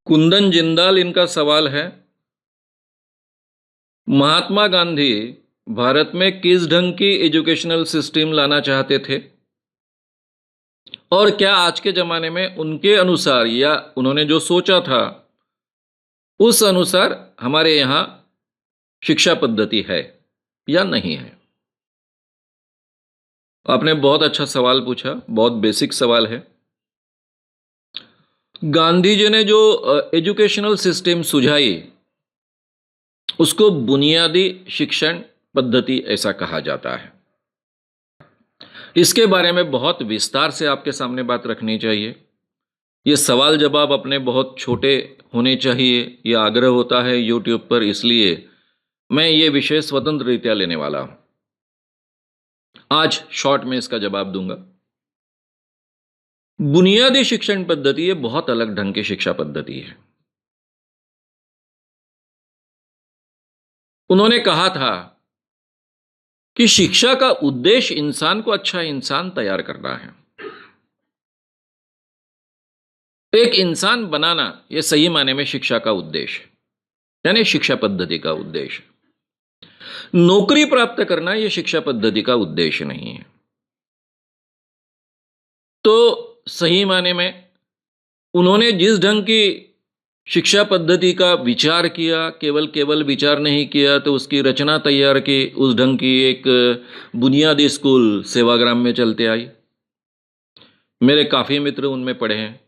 कुंदन जिंदाल इनका सवाल है, महात्मा गांधी भारत में किस ढंग की एजुकेशनल सिस्टम लाना चाहते थे और क्या आज के जमाने में उनके अनुसार या उन्होंने जो सोचा था उस अनुसार हमारे यहां शिक्षा पद्धति है या नहीं है। आपने बहुत अच्छा सवाल पूछा, बहुत बेसिक सवाल है। गांधी जी ने जो एजुकेशनल सिस्टम सुझाई उसको बुनियादी शिक्षण पद्धति ऐसा कहा जाता है। इसके बारे में बहुत विस्तार से आपके सामने बात रखनी चाहिए। ये सवाल जवाब अपने बहुत छोटे होने चाहिए, ये आग्रह होता है यूट्यूब पर, इसलिए मैं ये विषय स्वतंत्र रीत्या लेने वाला हूं। आज शॉर्ट में इसका जवाब दूंगा। बुनियादी शिक्षण पद्धति ये बहुत अलग ढंग की शिक्षा पद्धति है। उन्होंने कहा था कि शिक्षा का उद्देश्य इंसान को अच्छा इंसान तैयार करना है, एक इंसान बनाना। यह सही मायने में शिक्षा का उद्देश्य यानी शिक्षा पद्धति का उद्देश्य। नौकरी प्राप्त करना यह शिक्षा पद्धति का उद्देश्य नहीं है। तो सही मायने में उन्होंने जिस ढंग की शिक्षा पद्धति का विचार किया, केवल विचार नहीं किया, तो उसकी रचना तैयार की। उस ढंग की एक बुनियादी स्कूल सेवाग्राम में चलते आई। मेरे काफी मित्र उनमें पढ़े हैं,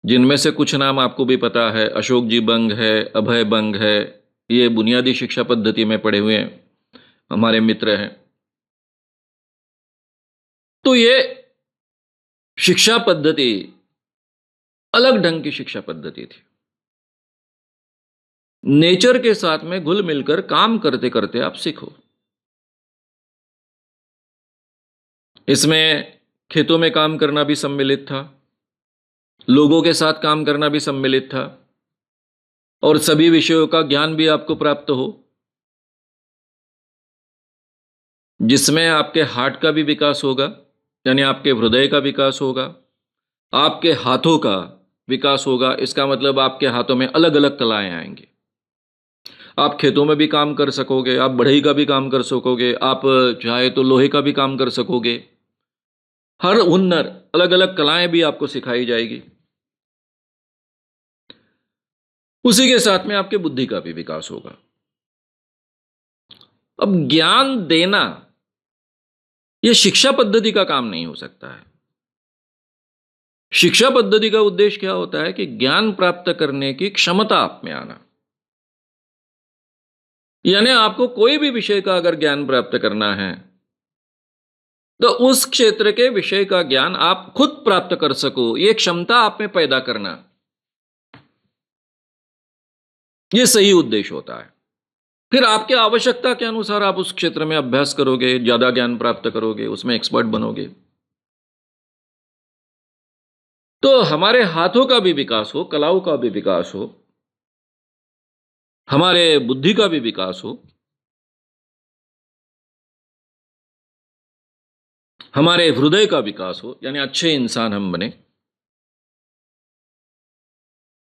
जिनमें से कुछ नाम आपको भी पता है। अशोक जी बंग है, अभय बंग है, ये बुनियादी शिक्षा पद्धति में पढ़े हुए हमारे मित्र हैं। तो ये शिक्षा पद्धति अलग ढंग की शिक्षा पद्धति थी। नेचर के साथ में घुल मिलकर काम करते करते आप सीखो। इसमें खेतों में काम करना भी सम्मिलित था, लोगों के साथ काम करना भी सम्मिलित था, और सभी विषयों का ज्ञान भी आपको प्राप्त हो, जिसमें आपके हार्ट का भी विकास होगा, यानी आपके हृदय का विकास होगा, आपके हाथों का विकास होगा। इसका मतलब आपके हाथों में अलग अलग कलाएं आएंगी। आप खेतों में भी काम कर सकोगे, आप बढ़ई का भी काम कर सकोगे, आप चाहे तो लोहे का भी काम कर सकोगे। हर हुनर, अलग अलग कलाएं भी आपको सिखाई जाएगी। उसी के साथ में आपके बुद्धि का भी विकास होगा। अब ज्ञान देना यह शिक्षा पद्धति का काम नहीं हो सकता है। शिक्षा पद्धति का उद्देश्य क्या होता है कि ज्ञान प्राप्त करने की क्षमता आप में आना। यानी आपको कोई भी विषय का अगर ज्ञान प्राप्त करना है तो उस क्षेत्र के विषय का ज्ञान आप खुद प्राप्त कर सको, यह क्षमता आप में पैदा करना, यह सही उद्देश्य होता है। फिर आपके आवश्यकता के अनुसार आप उस क्षेत्र में अभ्यास करोगे, ज्यादा ज्ञान प्राप्त करोगे, उसमें एक्सपर्ट बनोगे। तो हमारे हाथों का भी विकास हो, कलाओं का भी विकास हो, हमारे बुद्धि का भी विकास हो, हमारे हृदय का विकास हो, यानी अच्छे इंसान हम बने,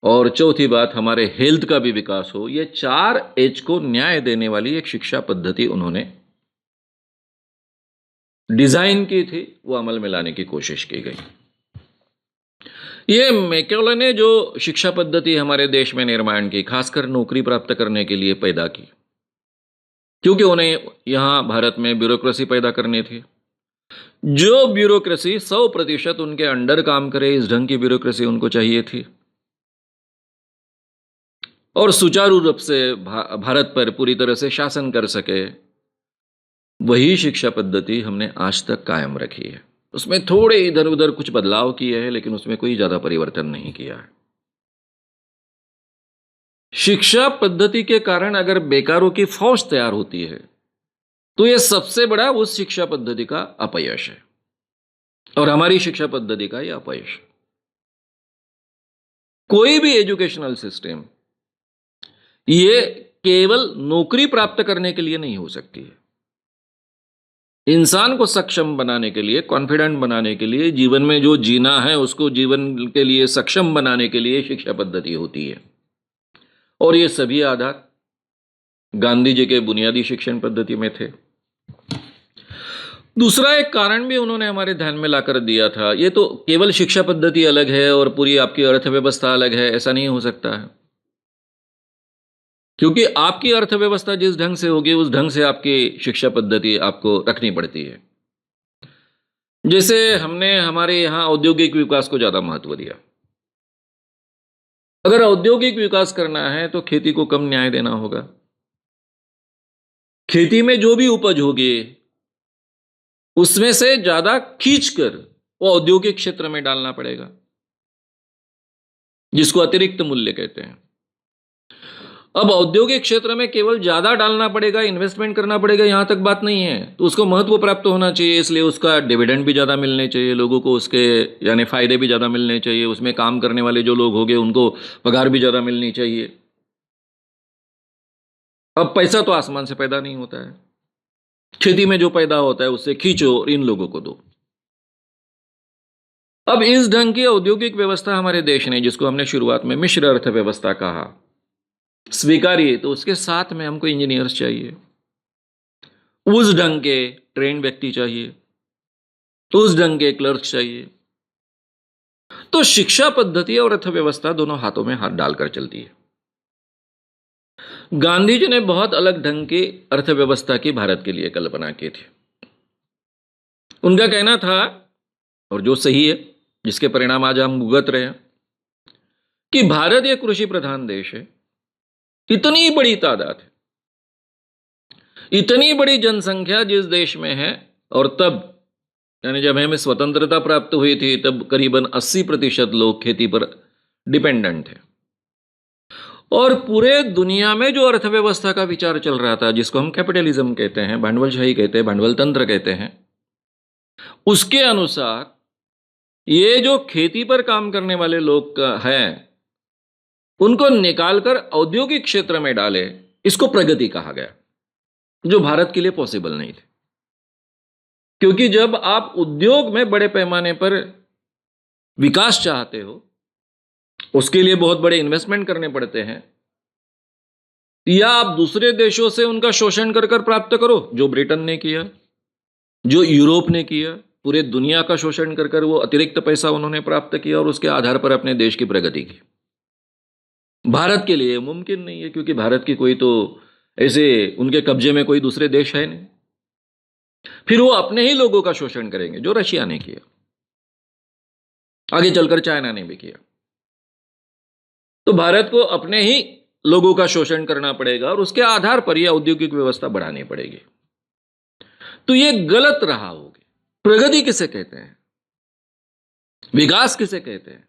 और चौथी बात हमारे हेल्थ का भी विकास हो। ये 4 एच को न्याय देने वाली एक शिक्षा पद्धति उन्होंने डिजाइन की थी, वो अमल में लाने की कोशिश की गई। ये मैकेले ने जो शिक्षा पद्धति हमारे देश में निर्माण की, खासकर नौकरी प्राप्त करने के लिए पैदा की, क्योंकि उन्हें यहां भारत में ब्यूरोक्रेसी पैदा करनी थी। जो ब्यूरोक्रेसी 100% उनके अंडर काम करे, इस ढंग की ब्यूरोक्रेसी उनको चाहिए थी, और सुचारू रूप से भारत पर पूरी तरह से शासन कर सके। वही शिक्षा पद्धति हमने आज तक कायम रखी है। उसमें थोड़े इधर उधर कुछ बदलाव किए हैं, लेकिन उसमें कोई ज्यादा परिवर्तन नहीं किया है। शिक्षा पद्धति के कारण अगर बेकारों की फौज तैयार होती है तो यह सबसे बड़ा उस शिक्षा पद्धति का अपयश है, और हमारी शिक्षा पद्धति का यह अपयश। कोई भी एजुकेशनल सिस्टम ये केवल नौकरी प्राप्त करने के लिए नहीं हो सकती है। इंसान को सक्षम बनाने के लिए, कॉन्फिडेंट बनाने के लिए, जीवन में जो जीना है उसको जीवन के लिए सक्षम बनाने के लिए शिक्षा पद्धति होती है। और ये सभी आधार गांधी जी के बुनियादी शिक्षण पद्धति में थे। दूसरा एक कारण भी उन्होंने हमारे ध्यान में लाकर दिया था। ये तो केवल शिक्षा पद्धति अलग है और पूरी आपकी अर्थव्यवस्था अलग है, ऐसा नहीं हो सकता है। क्योंकि आपकी अर्थव्यवस्था जिस ढंग से होगी उस ढंग से आपकी शिक्षा पद्धति आपको रखनी पड़ती है। जैसे हमने हमारे यहाँ औद्योगिक विकास को ज्यादा महत्व दिया। अगर औद्योगिक विकास करना है तो खेती को कम न्याय देना होगा। खेती में जो भी उपज होगी उसमें से ज्यादा खींचकर वो औद्योगिक क्षेत्र में डालना पड़ेगा, जिसको अतिरिक्त मूल्य कहते हैं। अब औद्योगिक क्षेत्र में केवल ज्यादा डालना पड़ेगा, इन्वेस्टमेंट करना पड़ेगा, यहां तक बात नहीं है। तो उसको महत्व प्राप्त होना चाहिए, इसलिए उसका डिविडेंड भी ज्यादा मिलने चाहिए लोगों को, उसके यानी फायदे भी ज्यादा मिलने चाहिए। उसमें काम करने वाले जो लोग होंगे उनको पगार भी ज्यादा मिलनी चाहिए। अब पैसा तो आसमान से पैदा नहीं होता है, खेती में जो पैदा होता है उससे खींचो और इन लोगों को दो। अब इस ढंग की औद्योगिक व्यवस्था हमारे देश ने, जिसको हमने शुरुआत में मिश्र अर्थव्यवस्था कहा, स्वीकारिए। तो उसके साथ में हमको इंजीनियर्स चाहिए, उस ढंग के ट्रेन व्यक्ति चाहिए, उस ढंग के क्लर्क चाहिए। तो शिक्षा पद्धति और अर्थव्यवस्था दोनों हाथों में हाथ डालकर चलती है। गांधी जी ने बहुत अलग ढंग की अर्थव्यवस्था की भारत के लिए कल्पना की थी। उनका कहना था, और जो सही है, जिसके परिणाम आज हम भुगत रहे हैं, कि भारत एक कृषि प्रधान देश है। इतनी बड़ी तादाद है, इतनी बड़ी जनसंख्या जिस देश में है, और तब यानी जब हमें स्वतंत्रता प्राप्त हुई थी तब करीबन 80% लोग खेती पर डिपेंडेंट थे। और पूरे दुनिया में जो अर्थव्यवस्था का विचार चल रहा था, जिसको हम कैपिटलिज्म कहते हैं, भांडवलशाही कहते हैं, भांडवल तंत्र कहते हैं, उसके अनुसार ये जो खेती पर काम करने वाले लोग हैं उनको निकालकर औद्योगिक क्षेत्र में डाले, इसको प्रगति कहा गया, जो भारत के लिए पॉसिबल नहीं थे। क्योंकि जब आप उद्योग में बड़े पैमाने पर विकास चाहते हो, उसके लिए बहुत बड़े इन्वेस्टमेंट करने पड़ते हैं, या आप दूसरे देशों से उनका शोषण कर कर प्राप्त करो, जो ब्रिटेन ने किया, जो यूरोप ने किया। पूरे दुनिया का शोषण कर कर वो अतिरिक्त पैसा उन्होंने प्राप्त किया और उसके आधार पर अपने देश की प्रगति की। भारत के लिए मुमकिन नहीं है, क्योंकि भारत की कोई तो ऐसे उनके कब्जे में कोई दूसरे देश है नहीं। फिर वो अपने ही लोगों का शोषण करेंगे, जो रशिया ने किया, आगे चलकर चाइना ने भी किया। तो भारत को अपने ही लोगों का शोषण करना पड़ेगा और उसके आधार पर यह औद्योगिक व्यवस्था बढ़ानी पड़ेगी। तो यह गलत रहा होगी। प्रगति किसे कहते हैं, विकास किसे कहते हैं?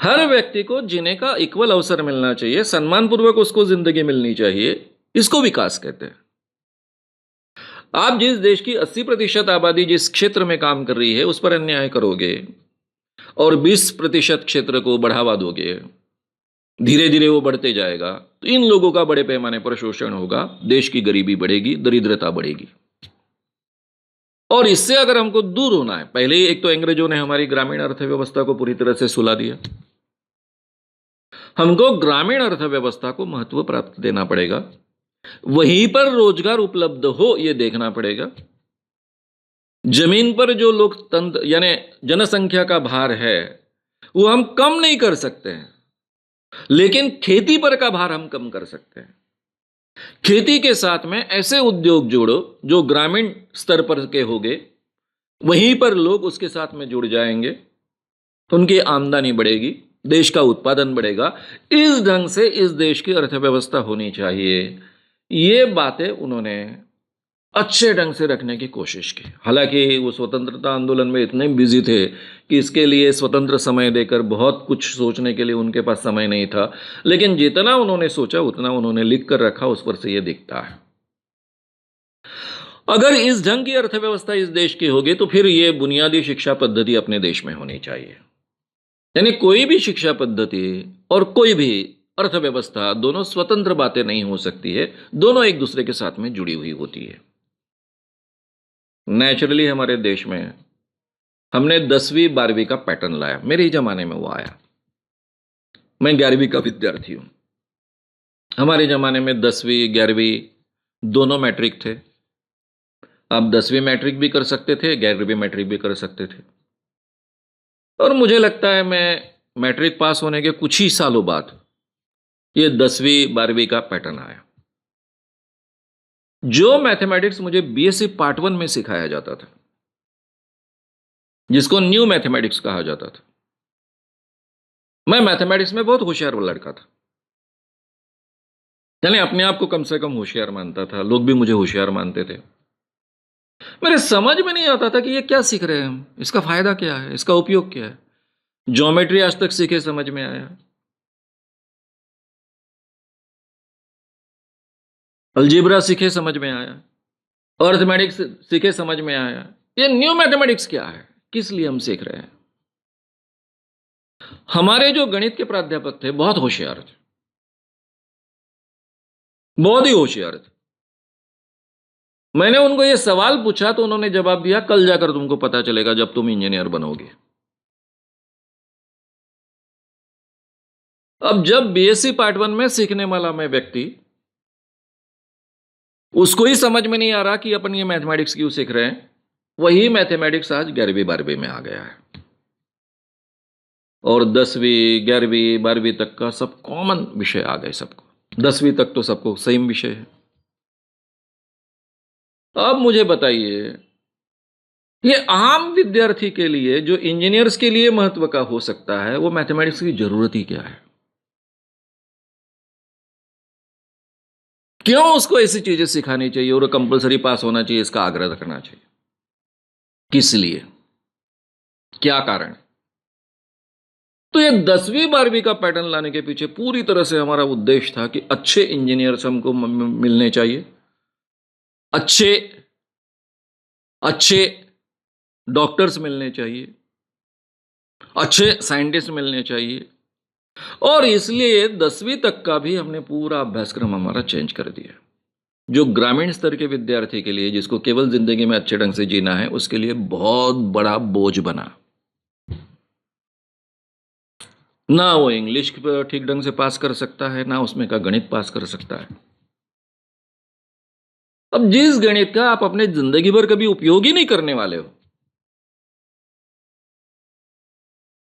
हर व्यक्ति को जीने का इक्वल अवसर मिलना चाहिए, सम्मानपूर्वक उसको जिंदगी मिलनी चाहिए, इसको विकास कहते हैं। आप जिस देश की 80% आबादी जिस क्षेत्र में काम कर रही है उस पर अन्याय करोगे और 20% क्षेत्र को बढ़ावा दोगे, धीरे धीरे वो बढ़ते जाएगा, तो इन लोगों का बड़े पैमाने पर शोषण होगा, देश की गरीबी बढ़ेगी, दरिद्रता बढ़ेगी। और इससे अगर हमको दूर होना है, पहले ही एक तो अंग्रेजों ने हमारी ग्रामीण अर्थव्यवस्था को पूरी तरह से सुला दिया। हमको ग्रामीण अर्थव्यवस्था को महत्व प्राप्त देना पड़ेगा, वहीं पर रोजगार उपलब्ध हो यह देखना पड़ेगा। जमीन पर जो लोग तंत्र यानी जनसंख्या का भार है वो हम कम नहीं कर सकते हैं, लेकिन खेती पर का भार हम कम कर सकते हैं। खेती के साथ में ऐसे उद्योग जोड़ो जो ग्रामीण स्तर पर के होंगे, वहीं पर लोग उसके साथ में जुड़ जाएंगे, उनकी आमदनी बढ़ेगी, देश का उत्पादन बढ़ेगा। इस ढंग से इस देश की अर्थव्यवस्था होनी चाहिए। ये बातें उन्होंने अच्छे ढंग से रखने की कोशिश की। हालांकि वो स्वतंत्रता आंदोलन में इतने बिजी थे कि इसके लिए स्वतंत्र समय देकर बहुत कुछ सोचने के लिए उनके पास समय नहीं था, लेकिन जितना उन्होंने सोचा उतना उन्होंने लिख कर रखा, उस पर से ये दिखता है। अगर इस ढंग की अर्थव्यवस्था इस देश की होगी तो फिर ये बुनियादी शिक्षा पद्धति अपने देश में होनी चाहिए। यानी कोई भी शिक्षा पद्धति और कोई भी अर्थव्यवस्था दोनों स्वतंत्र बातें नहीं हो सकती है, दोनों एक दूसरे के साथ में जुड़ी हुई होती है। नेचुरली हमारे देश में हमने 10वीं 12वीं का पैटर्न लाया, मेरे ही जमाने में वो आया। मैं 11वीं का विद्यार्थी हूं। हमारे जमाने में 10वीं 11वीं दोनों मैट्रिक थे। आप 10वीं मैट्रिक भी कर सकते थे, 11वीं मैट्रिक भी कर सकते थे। और मुझे लगता है मैं मैट्रिक पास होने के कुछ ही सालों बाद ये 10वीं 12वीं का पैटर्न आया। जो मैथमेटिक्स मुझे बीएससी पार्ट 1 में सिखाया जाता था, जिसको न्यू मैथमेटिक्स कहा जाता था, मैं मैथमेटिक्स में बहुत होशियार लड़का था। यानी अपने आप को कम से कम होशियार मानता था, लोग भी मुझे होशियार मानते थे। मेरे समझ में नहीं आता था कि ये क्या सीख रहे हैं हम, इसका फायदा क्या है, इसका उपयोग क्या है। ज्योमेट्री आज तक सीखे समझ में आया, अलजेब्रा सीखे समझ में आया, अर्थमेटिक्स सीखे समझ में आया। ये न्यू मैथमेटिक्स क्या है, किस लिए हम सीख रहे हैं। हमारे जो गणित के प्राध्यापक थे बहुत होशियार थे, बहुत ही होशियार थे। मैंने उनको ये सवाल पूछा तो उन्होंने जवाब दिया, कल जाकर तुमको पता चलेगा जब तुम इंजीनियर बनोगे। अब जब बीएससी पार्ट 1 में सीखने वाला मैं व्यक्ति, उसको ही समझ में नहीं आ रहा कि अपन ये मैथमेटिक्स क्यों सीख रहे हैं, वही मैथमेटिक्स आज 11वीं 12वीं में आ गया है। और 10वीं 11वीं 12वीं तक का सब कॉमन विषय आ गए सबको। 10वीं तक तो सबको सेम विषय है। अब मुझे बताइए, ये आम विद्यार्थी के लिए जो इंजीनियर्स के लिए महत्व का हो सकता है, वो मैथमेटिक्स की जरूरत ही क्या है। क्यों उसको ऐसी चीजें सिखानी चाहिए और कंपलसरी पास होना चाहिए, इसका आग्रह रखना चाहिए। किस लिए, क्या कारण। तो ये 10वीं 12वीं का पैटर्न लाने के पीछे पूरी तरह से हमारा उद्देश्य था कि अच्छे इंजीनियर्स हमको मिलने चाहिए, अच्छे अच्छे डॉक्टर्स मिलने चाहिए, अच्छे साइंटिस्ट मिलने चाहिए। और इसलिए 10वीं तक का भी हमने पूरा अभ्यासक्रम हमारा चेंज कर दिया। जो ग्रामीण स्तर के विद्यार्थी के लिए, जिसको केवल जिंदगी में अच्छे ढंग से जीना है, उसके लिए बहुत बड़ा बोझ बना। ना वो इंग्लिश ठीक ढंग से पास कर सकता है, ना उसमें का गणित पास कर सकता है। अब जिस गणित का आप अपने जिंदगी भर कभी उपयोग ही नहीं करने वाले हो,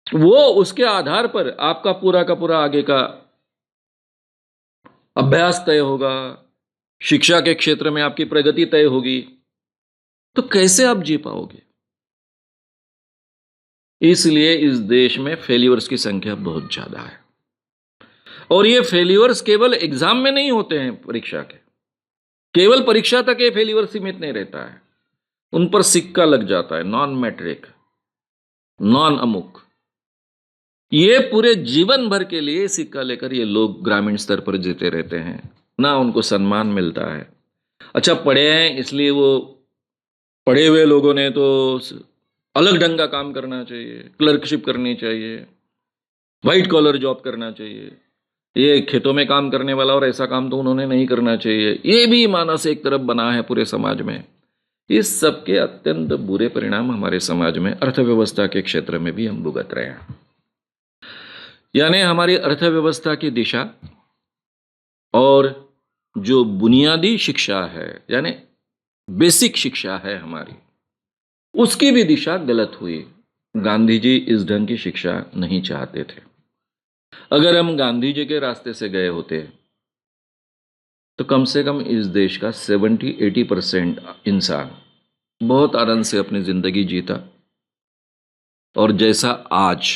वो उसके आधार पर आपका पूरा का पूरा आगे का अभ्यास तय होगा, शिक्षा के क्षेत्र में आपकी प्रगति तय होगी, तो कैसे आप जी पाओगे। इसलिए इस देश में फेल्यूर्स की संख्या बहुत ज्यादा है। और ये फेल्यूर्स केवल एग्जाम में नहीं होते हैं, परीक्षा के केवल परीक्षा तक ये फेल्यूर सीमित नहीं रहता है, उन पर सिक्का लग जाता है, नॉन मैट्रिक, नॉन अमुक। ये पूरे जीवन भर के लिए सिक्का लेकर ये लोग ग्रामीण स्तर पर जीते रहते हैं, ना उनको सम्मान मिलता है। अच्छा, पढ़े हैं इसलिए वो पढ़े हुए लोगों ने तो अलग ढंग का काम करना चाहिए, क्लर्कशिप करनी चाहिए, व्हाइट कॉलर जॉब करना चाहिए, ये खेतों में काम करने वाला और ऐसा काम तो उन्होंने नहीं करना चाहिए, ये भी मानस एक तरफ बना है पूरे समाज में। इस सब के अत्यंत बुरे परिणाम हमारे समाज में अर्थव्यवस्था के क्षेत्र में भी हम भुगत रहे हैं। यानी हमारी अर्थव्यवस्था की दिशा और जो बुनियादी शिक्षा है, यानी बेसिक शिक्षा है हमारी, उसकी भी दिशा गलत हुई। गांधी जी इस ढंग की शिक्षा नहीं चाहते थे। अगर हम गांधी जी के रास्ते से गए होते तो कम से कम इस देश का 70-80% इंसान बहुत आनंद से अपनी जिंदगी जीता। और जैसा आज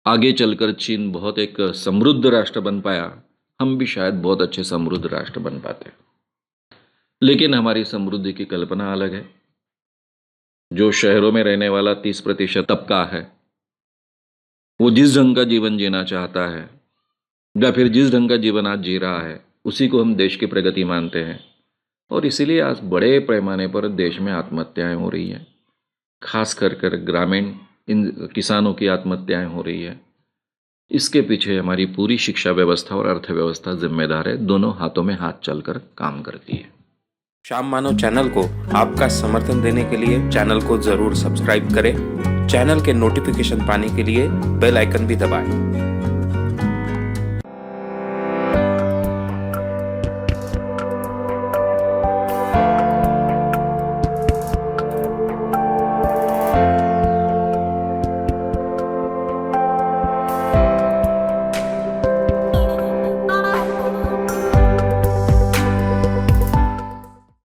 आगे चलकर चीन बहुत एक समृद्ध राष्ट्र बन पाया, हम भी शायद बहुत अच्छे समृद्ध राष्ट्र बन पाते। लेकिन हमारी समृद्धि की कल्पना अलग है। जो शहरों में रहने वाला 30% तबका है, वो जिस ढंग का जीवन जीना चाहता है या फिर जिस ढंग का जीवन आज जी रहा है, उसी को हम देश की प्रगति मानते हैं। और इसीलिए आज बड़े पैमाने पर देश में आत्महत्याएं हो रही हैं, खास कर ग्रामीण इन किसानों की आत्महत्याएं हो रही है। इसके पीछे हमारी पूरी शिक्षा व्यवस्था और अर्थव्यवस्था जिम्मेदार है, दोनों हाथों में हाथ चलकर काम करती है। श्याम मानव चैनल को आपका समर्थन देने के लिए चैनल को जरूर सब्सक्राइब करें। चैनल के नोटिफिकेशन पाने के लिए बेल आइकन भी दबाएं।